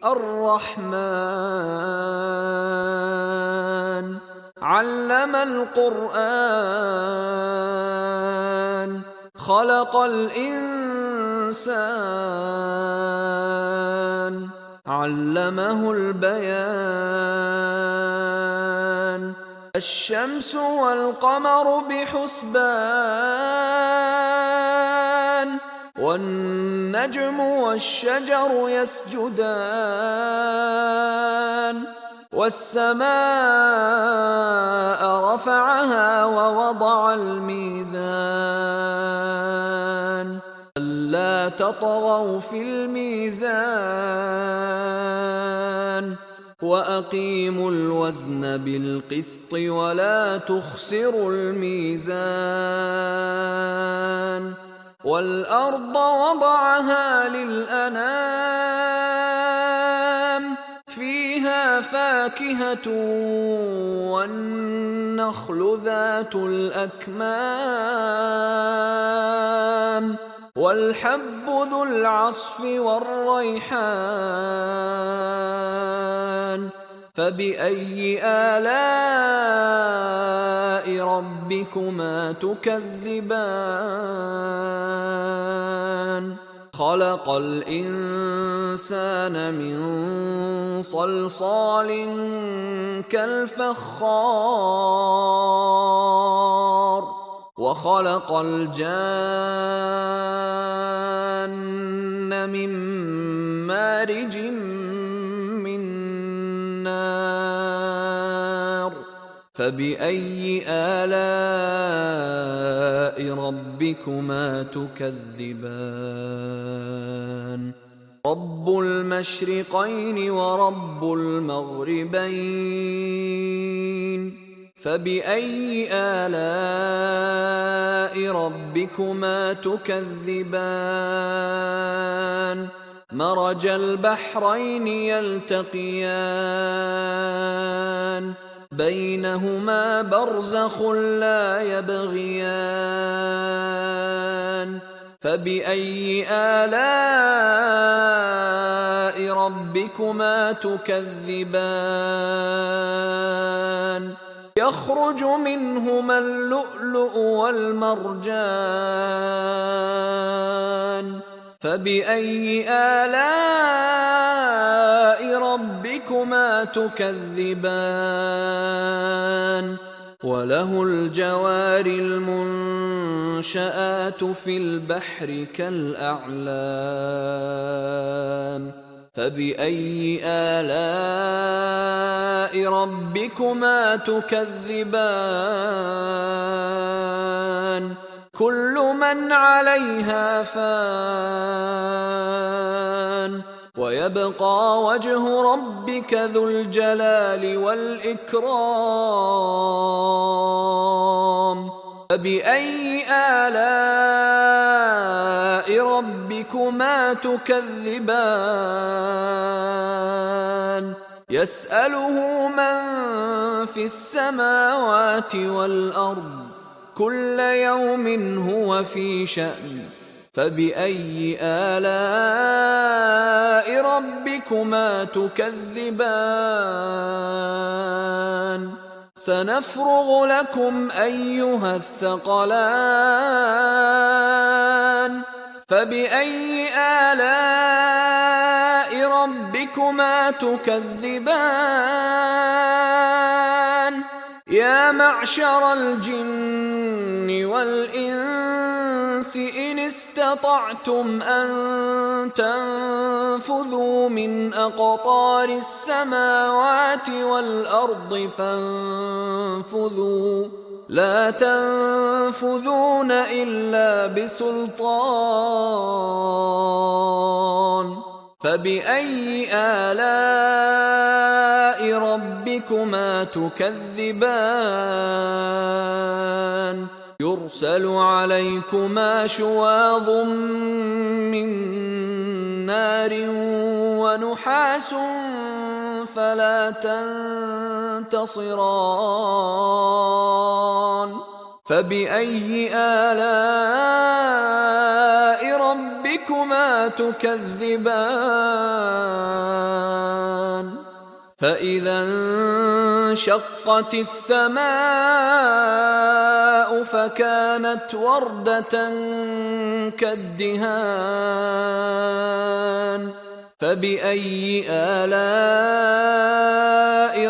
الرحمن علم القرآن خلق الإنسان علمه البيان الشمس والقمر بحسبان والنجم والشجر يسجدان والسماء رفعها ووضع الميزان ألا تطغوا في الميزان وأقيموا الوزن بالقسط ولا تخسروا الميزان والأرض وضعها للأنام فيها فاكهة والنخل ذات الأكمام والحب ذو العصف والريحان فبأي آلاء ربكما تكذبان خلق الإنسان من صلصال كالفخار وخلق الجان من مارج من نار فبأي آلاء ربكما تكذبان رب المشرقين ورب المغربين فبأي آلاء ربكما تكذبان مرج البحرين يلتقيان بينهما برزخ لا يبغيان فبأي آلاء ربكما تكذبان يخرج منهما اللؤلؤ والمرجان فبأي آلاء ربكما تكذبان وله الجوار المنشآت في البحر كالأعلام فبأي آلاء ربكما تكذبان كل من عليها فان ويبقى وجه ربك ذو الجلال والإكرام فبأي آلاء ربكما تكذبان يسأله من في السماوات والأرض كل يوم هو في شأن فبأي آلاء ربكما تكذبان سنفرغ لكم أيها الثقلان فبأي آلاء ربكما تكذبان يا معشر الجن والإنس إن استطعتم أن تنفذوا من أقطار السماوات والأرض فانفذوا لا تنفذون إلا بسلطان فبأي آلاء ربكما تكذبان يرسل عليكما شواظ من نار ونحاس فلا تنتصران فبأي آلاء ربكما تكذبان فإذا انشقت السماء فكانت وردة كالدهان فبأي آلاء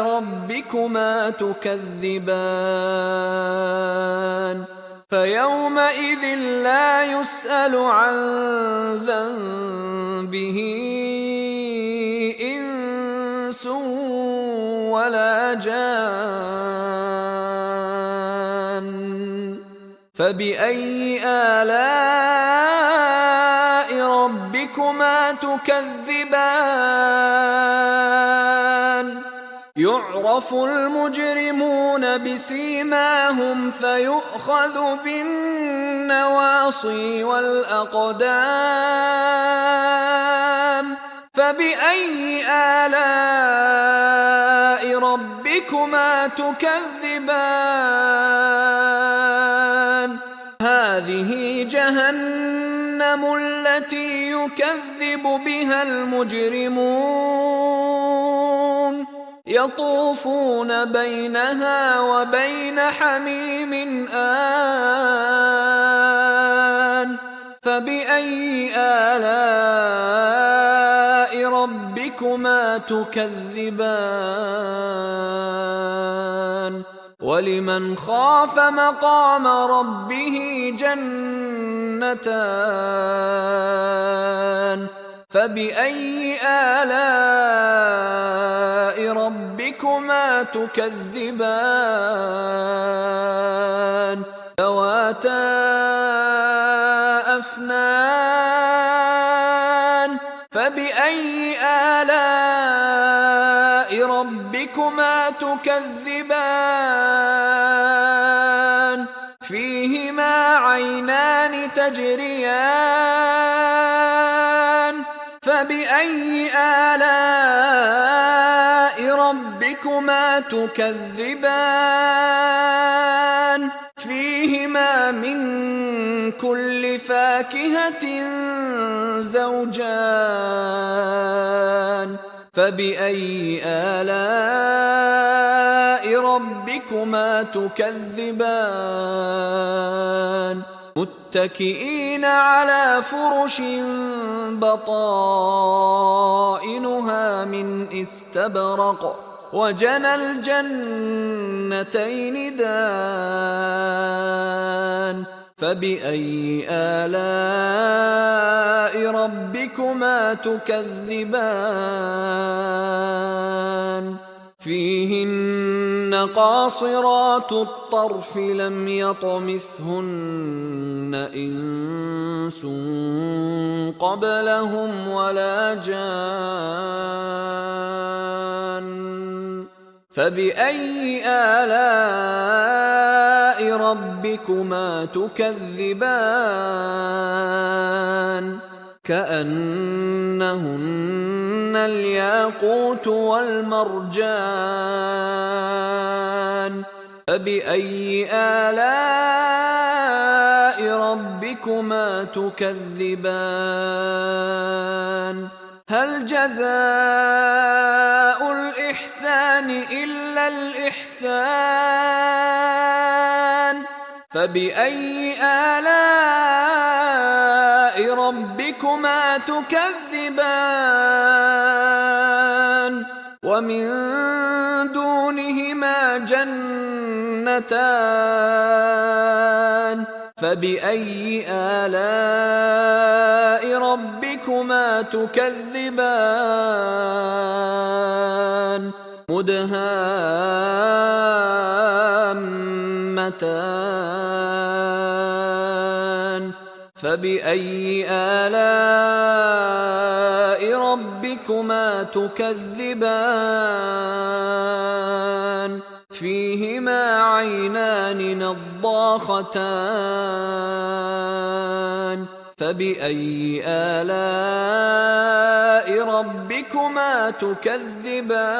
ربكما تكذبان فيومئذ لا يسأل عن ذنبه إنس ولا جان فبأي آلاء ربكما تكذبان يعرف المجرمون بسيماهم فيؤخذ بالنواصي والأقدام فبأي آلاء ربكما تكذبان هذه جهنم التي يكذب بها المجرمون يطوفون بينها وبين حميم آن فبأي آلاء ربكما تكذبان ولمن خاف مقام ربه جنتان فبأي آلاء ربكما تكذبان ذواتا أفنان فبأي آلاء ربكما تكذبان فيهما عينان تجريان فبأي آلاء ربكما تكذبان فيهما من كل فاكهة زوجان فبأي آلاء ربكما تكذبان متكئين على فرش بطائنها من استبرق وجنى الجنتين دان فبأي آلاء ربكما تكذبان فيهن قاصرات الطرف لم يطمثهن إنس قبلهم ولا جان فبأي آلاء ربكما تكذبان كأنهن الياقوت والمرجان فبأي آلاء ربكما تكذبان هل جزاء الإحسان إلا الإحسان فبأي آلاء ربكما تكذبان ومن دونهما جنتان فبأي آلاء ربكما تكذبان مدهامتان فبأي آلاء ربكما تكذبان فيهما عينان نضاختان فبأي آلاء ربكما تكذبان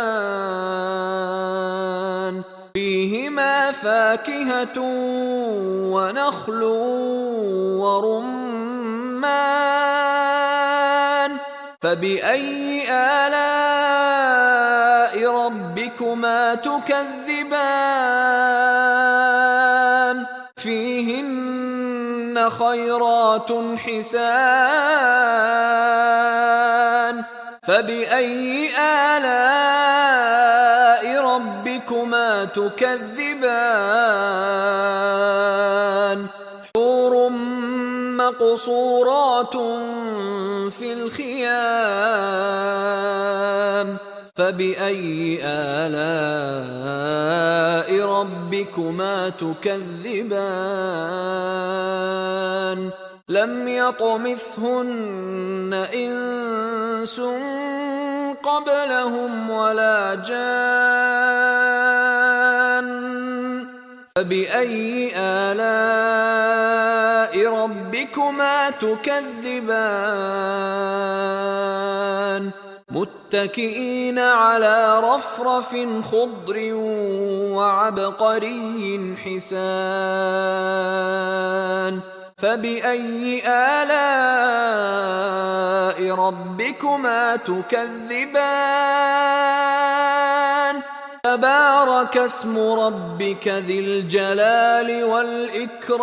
فيهما فاكهة ونخل ورمان فبأي آلاء ربكما تكذبان فيهن خيرات حسان فبأي آلاء ربكما تكذبان حور مقصورات في الخيام فبأي آلاء ربكما تكذبان لم يطمثهن إنس قبلهم ولا جان فبأي آلاء ربكما تكذبان متكئين على رفرف خضر وعبقري حسان فبأي آلاء ربكما تكذبان تبارك اسم ربك ذي الجلال والإكرام